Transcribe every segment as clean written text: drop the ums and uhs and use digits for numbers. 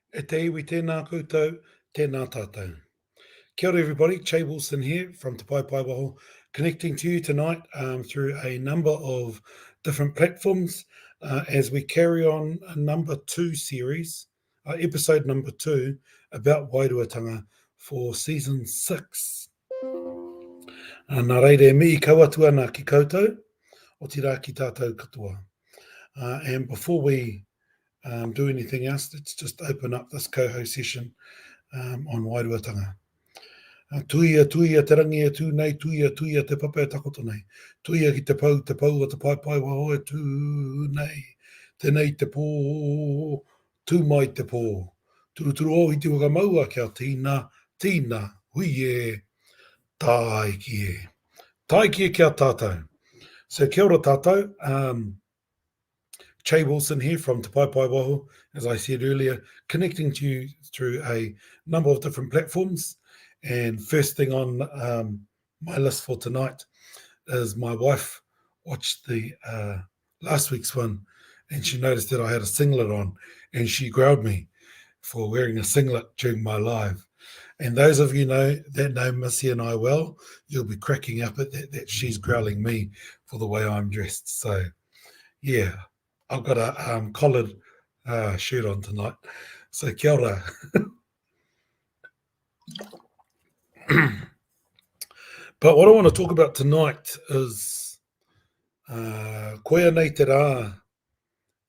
E te iwi tēnā koutou, tēnā tātou. Kia ora everybody, Che Wilson here from Te Pai Pai Waho, connecting to you tonight through a number of different platforms as we carry on a number 2 series, episode number 2, about WAIRUATANGA for season 6. Nā reire me I kauatua nā ki koutou, o te rā ki tātou katoa. And before we do anything else, let's just open up this Kauhau Session on WAIRUATANGA. Tuia te rangi e tū nei, tuia te papa e takoto nei. Tuia ki te pau a te pai pai waho e tū nei. Te nei te pō, tū mai te pō. Turu o I te waka maua kia tīna, hui e, tai ki e. Tai ki e kia tātou. So kia ora tātou. Che Wilson here from Te Pai Pai Waho, as I said earlier, connecting to you through a number of different platforms. And first thing on my list for tonight is my wife watched the last week's one, and she noticed that I had a singlet on, and she growled me for wearing a singlet during my live. And those of you that know Missy and I well, you'll be cracking up at that she's growling me for the way I'm dressed. So, yeah, I've got a collared shirt on tonight. So kia ora. But what I want to talk about tonight is koea nei te rā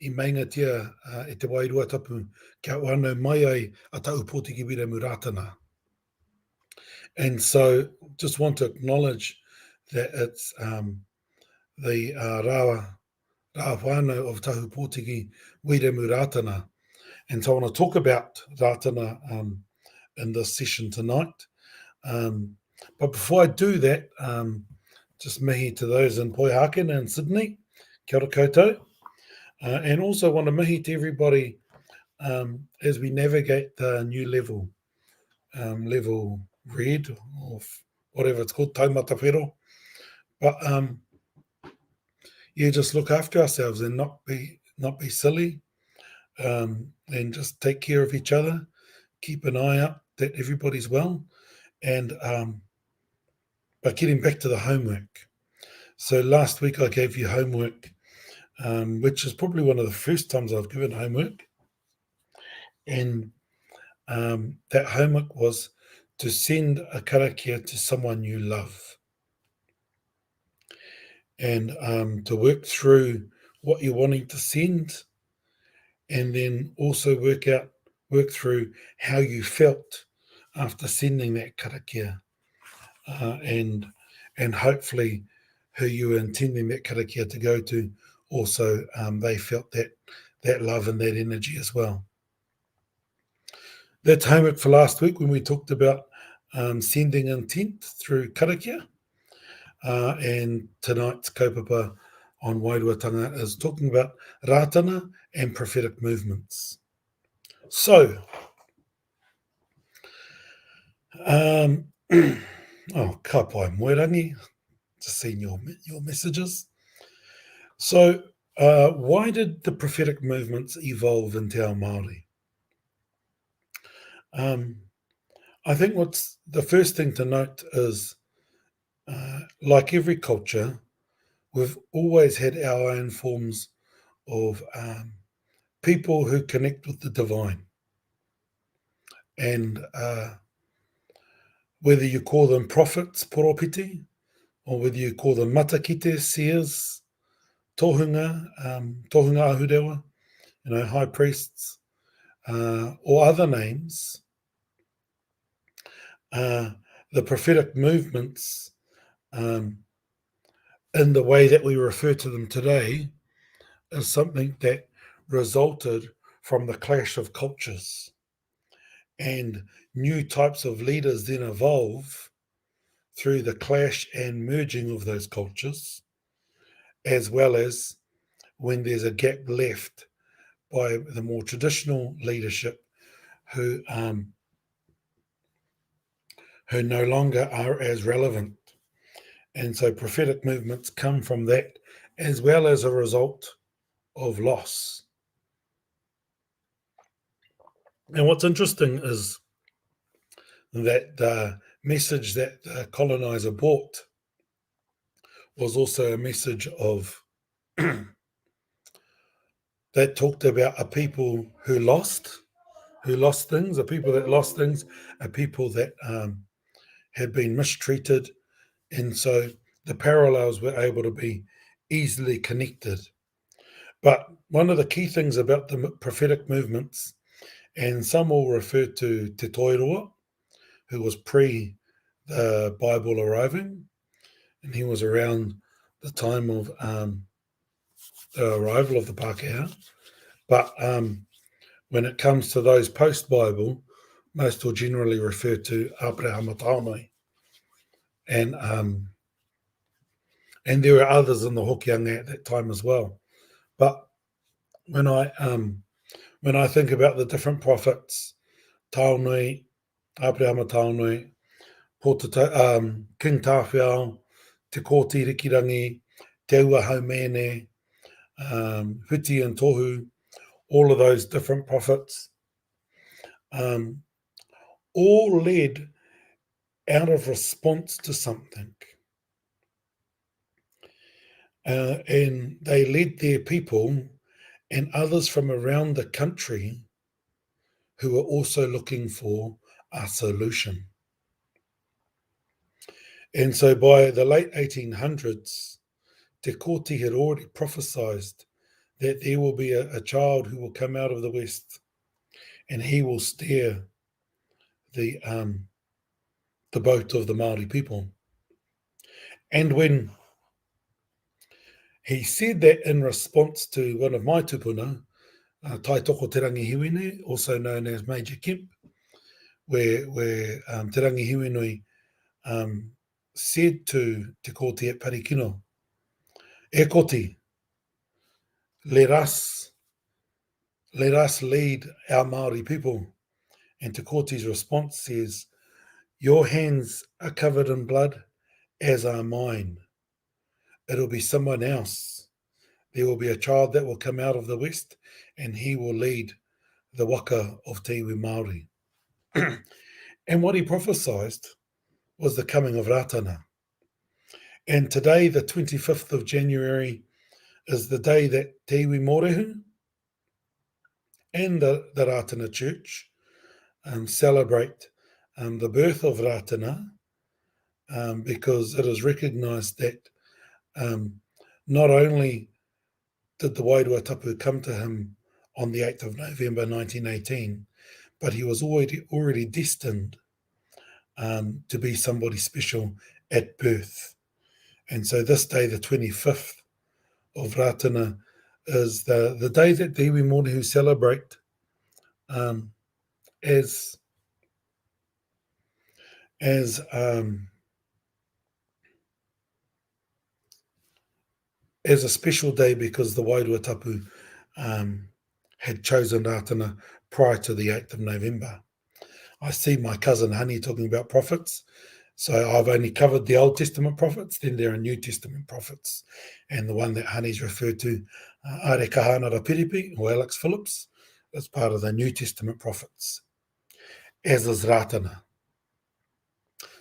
I maingatia e te wairua tapu kia wano mai ai a tau pōtiki wira mu Rātana. And so just want to acknowledge that it's the rā whānau of tahu pōtiki wira mu Rātana. And so I want to talk about Rātana in this session tonight. But before I do that, just mihi to those in Poihākena and Sydney, kia ora koutou. And also want to mihi to everybody as we navigate the new level red, or whatever it's called, taumata whero. But just look after ourselves and not be silly, and just take care of each other, keep an eye out that everybody's well, and but getting back to the homework. So last week I gave you homework, which is probably one of the first times I've given homework. And that homework was to send a karakia to someone you love. And to work through what you're wanting to send, and then also work through how you felt after sending that karakia. And hopefully who you were intending that karakia to go to, also they felt that love and that energy as well. That's homework for last week when we talked about sending intent through karakia. And tonight's kaupapa on WAIRUATANGA is talking about Rātana and prophetic movements. So, ka pai moerangi, just seeing your messages. So, why did the prophetic movements evolve in Te Ao Māori? I think what's the first thing to note is, like every culture, we've always had our own forms of people who connect with the divine. And whether you call them prophets, poropiti, or whether you call them matakite, seers, tohunga ahurewa, high priests, or other names, the prophetic movements, in the way that we refer to them today, is something that resulted from the clash of cultures. And new types of leaders then evolve through the clash and merging of those cultures, as well as when there's a gap left by the more traditional leadership who no longer are as relevant. And so prophetic movements come from that, as well as a result of loss. And what's interesting is that the message that the colonizer brought was also a message of that talked about a people who lost things, a people that lost things, a people that had been mistreated. And so the parallels were able to be easily connected. But one of the key things about the prophetic movements, and some will refer to Te Toiroa, who was pre the Bible arriving, and he was around the time of the arrival of the Pākehā. But when it comes to those post-Bible, most will generally refer to Abraham Taonai. And there were others in the Hokianga at that time as well. But when I think about the different prophets, Taonai, Abraham Taonai, King Tawhiao, Te Kōti Rikirangi, Te Ua Haumene, Huti and Tohu, all of those different prophets, all led out of response to something. And they led their people and others from around the country who were also looking for a solution. And so by the late 1800s, Te Kōti had already prophesied that there will be a child who will come out of the West and he will steer the boat of the Māori people. And when he said that in response to one of my tupuna, Tai Toko Te Rangihiwene, also known as Major Kemp, where Te Rangihiwene said to Te Kōti at Parikino, E Kōti, let us lead our Māori people. And Te Kōti's response says, your hands are covered in blood, as are mine. It'll be someone else. There will be a child that will come out of the West, and he will lead the waka of Te Iwi Māori. And what he prophesied was the coming of Rātana. And today, the 25th of January, is the day that Te Iwi Mōrehu and the Rātana Church celebrate the birth of Rātana, because it is recognised that not only did the Wairuatapu come to him on the 8th of November 1918, but he was already destined to be somebody special at birth. And so this day, the 25th of Rātana, is the day that the iwi Mōrehu celebrate as a special day, because the Wairuatapu had chosen Rātana prior to the 8th of November. I see my cousin Honey talking about prophets. So I've only covered the Old Testament prophets, then there are New Testament prophets. And the one that Honey's referred to, Are Kahana Rapiripi, or Alex Phillips, is part of the New Testament prophets, as is Rātana.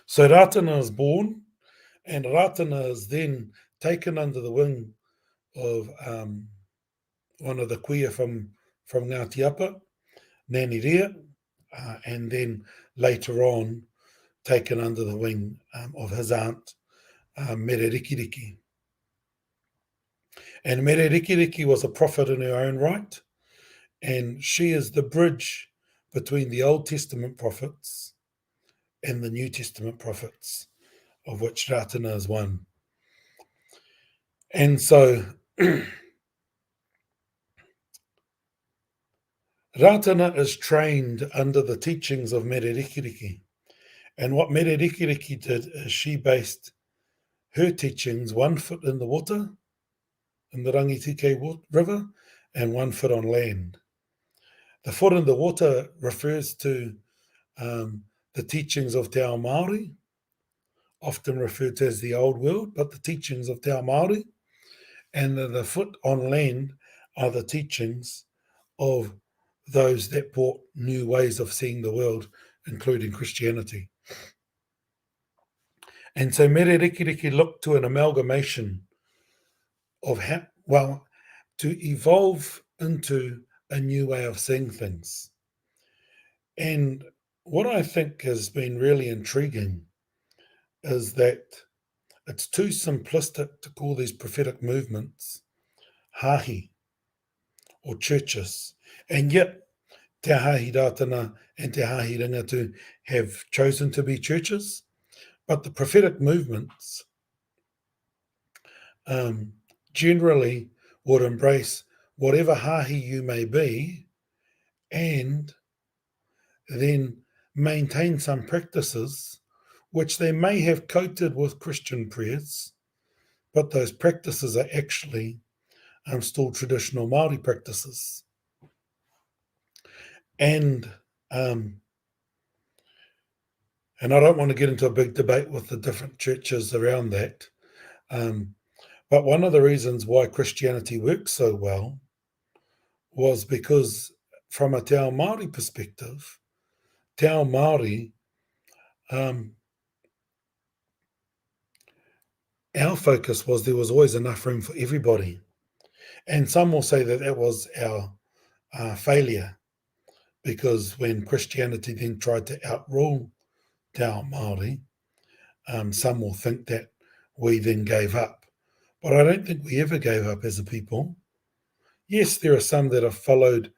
So Rātana is born, and Rātana is then taken under the wing of one of the kuia from Ngāti Apa, Nani Rea, and then later on taken under the wing of his aunt, Mere Rikiriki. And Mere Rikiriki was a prophet in her own right, and she is the bridge between the Old Testament prophets and the New Testament prophets, of which Rātana is one. And so Rātana is trained under the teachings of Mere Rikiriki. And what Mere Rikiriki did is she based her teachings 1 foot in the water, in the Rangitike River, and 1 foot on land. The foot in the water refers to the teachings of Te Ao Māori, often referred to as the Old World, but the teachings of Te Ao Māori. And the foot on land are the teachings of those that brought new ways of seeing the world, including Christianity. And so Mere Rikiriki looked to an amalgamation of to evolve into a new way of seeing things. And what I think has been really intriguing is that it's too simplistic to call these prophetic movements hahi or churches. And yet Te Hahi Rātana and Te Hahi Ringatu have chosen to be churches. But the prophetic movements generally would embrace whatever hahi you may be and then maintain some practices which they may have coated with Christian prayers, but those practices are actually still traditional Māori practices. And I don't want to get into a big debate with the different churches around that, but one of the reasons why Christianity works so well was because from a Te Ao Māori perspective, Te Ao Māori, our focus was there was always enough room for everybody. And some will say that that was our failure, because when Christianity then tried to outrule Te Ao Māori, some will think that we then gave up. But I don't think we ever gave up as a people. Yes, there are some that have followed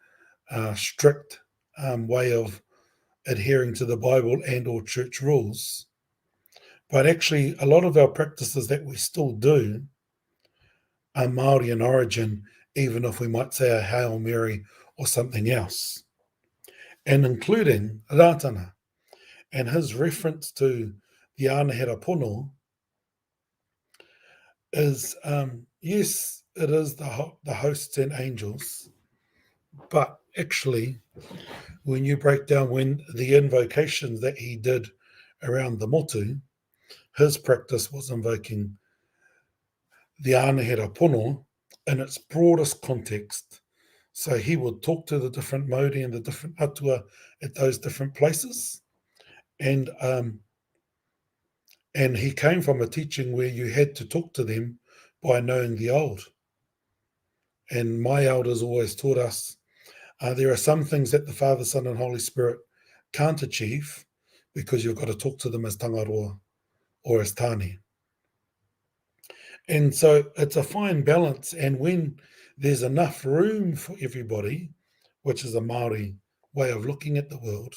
a strict way of adhering to the Bible and or church rules. But actually, a lot of our practices that we still do are Māori in origin, even if we might say a Hail Mary or something else. And including Rātana. And his reference to the Anahera Pono is, yes, it is the hosts and angels, but actually, when you break down when the invocations that he did around the motu, his practice was invoking the Anahera Pono in its broadest context. So he would talk to the different Māori and the different atua at those different places. And he came from a teaching where you had to talk to them by knowing the old. And my elders always taught us there are some things that the Father, Son, and Holy Spirit can't achieve because you've got to talk to them as tangaroa or as tāne. And so it's a fine balance. And when there's enough room for everybody, which is a Māori way of looking at the world,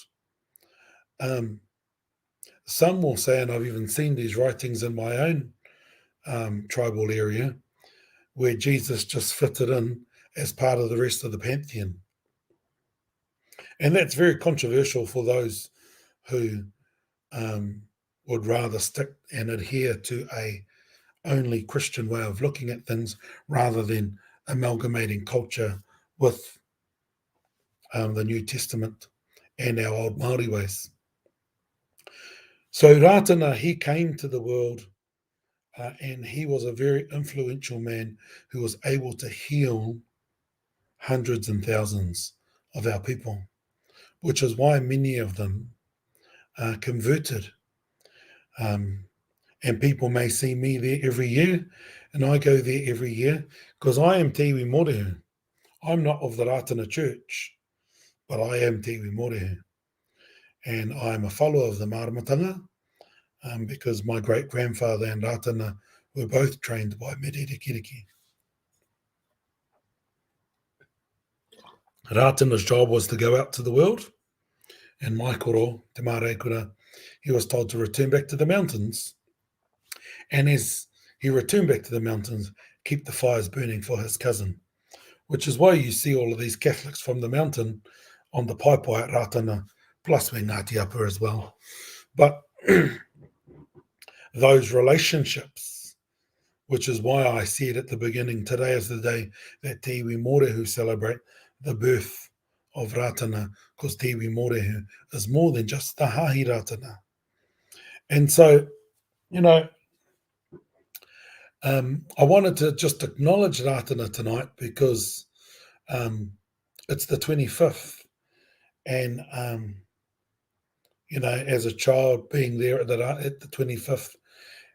some will say, and I've even seen these writings in my own tribal area, where Jesus just fitted in as part of the rest of the pantheon. And that's very controversial for those who would rather stick and adhere to a only Christian way of looking at things rather than amalgamating culture with the New Testament and our old Māori ways. So Rātana, he came to the world and he was a very influential man who was able to heal hundreds and thousands of our people, which is why many of them converted. And people may see me there every year, and I go there every year because I am Te Iwi Morehu. I'm not of the Rātana Church, but I am Te Iwi Morehu. And I'm a follower of the Māramatanga because my great-grandfather and Rātana were both trained by Mere Rikiriki. Rātana's job was to go out to the world, and my koro, Te Māraikura, he was told to return back to the mountains. And as he returned back to the mountains, keep the fires burning for his cousin, which is why you see all of these Catholics from the mountain on the paipai at Rātana, plus we Ngāti Apa as well. But those relationships, which is why I said at the beginning, today is the day that Te Iwi Morehu celebrate the birth of Rātana, because Te Iwi Morehu is more than just the Hahi Rātana. And so, I wanted to just acknowledge Rātana tonight because it's the 25th And, as a child being there at the 25th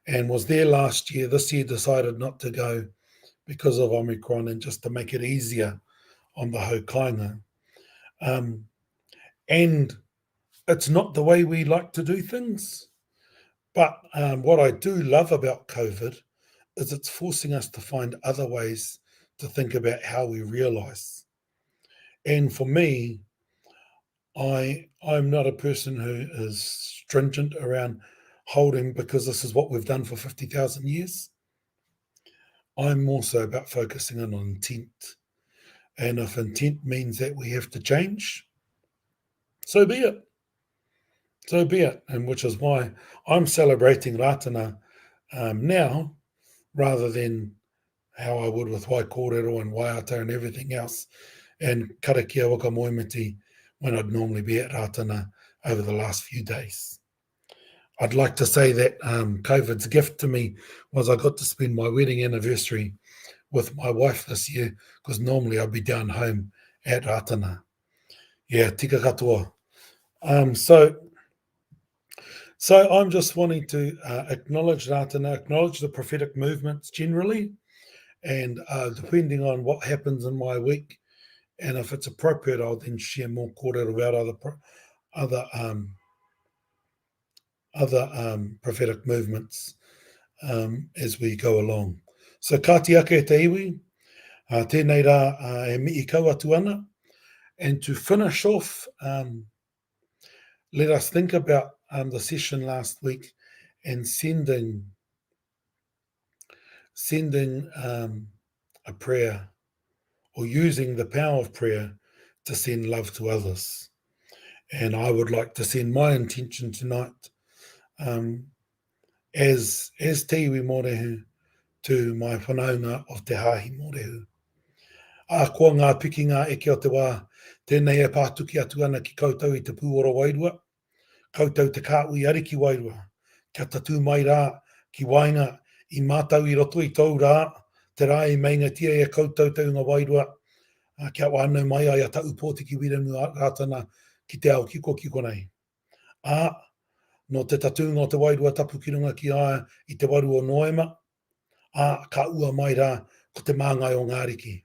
and was there last year, this year decided not to go because of Omicron and just to make it easier on the haukainga. And it's not the way we like to do things. But what I do love about COVID is it's forcing us to find other ways to think about how we realise. And for me, I'm not a person who is stringent around holding because this is what we've done for 50,000 years. I'm also about focusing in on intent. And if intent means that we have to change, so be it. So be it. And which is why I'm celebrating Rātana now rather than how I would with Waikōrero and Waiata and everything else, and karakia waka moemiti when I'd normally be at Rātana over the last few days. I'd like to say that COVID's gift to me was I got to spend my wedding anniversary with my wife this year, because normally I'd be down home at Rātana. Yeah, tika katoa. So I'm just wanting to acknowledge Rātana, acknowledge the prophetic movements generally, and depending on what happens in my week, and if it's appropriate, I'll then share more kōrero about other prophetic movements as we go along. So ka te ake te iwi, tēnei rā e mi'i kau atu ana. And to finish off, let us think about the session last week and sending a prayer, or using the power of prayer to send love to others. And I would like to send my intention tonight as te iwi mōrehu to my whanaunga of te hahi mōrehu. Ko ngā pikinga eke o te wā, tēnei e pātuki atu ana ki koutou i te pūoro wairua, koutou te kāui ariki wairua, kia tatū mai rā ki wainga i mātau i roto i tau rā, te rā i meingatia e koutou taunga wairua, kia wānau mai ai a tau pōtiki wiremu Rātana ki te ao kiko nei. No te tatūnga o te wairua tapu ki runga ki aia i te waru o Noema, ka ua mai rā ko te māngai o Ngāriki.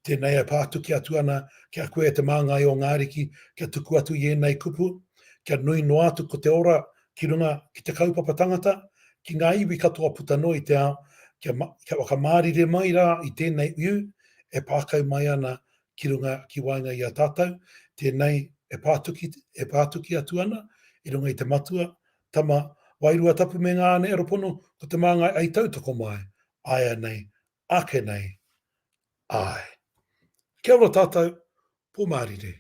Tēnei e pātuki atu ana kia koe te māngai o Ngāriki, kia tuku atu i enei kupu, kia nui no atu ko te ora ki runga ki te kaupapa tangata, ki ngā iwi katoa puta no i te ao, kia wakamārire mai rā i tēnei iu, e pākau mai ana ki runga ki wainga i a tātou, tēnei e pātuki atu ana i runga i te matua, tama wairua tapu me ngā ane aeropono, ko te māngai ai tautoko mai, aia nei, ake nei, ai. Kia ora tātou, pō mārire.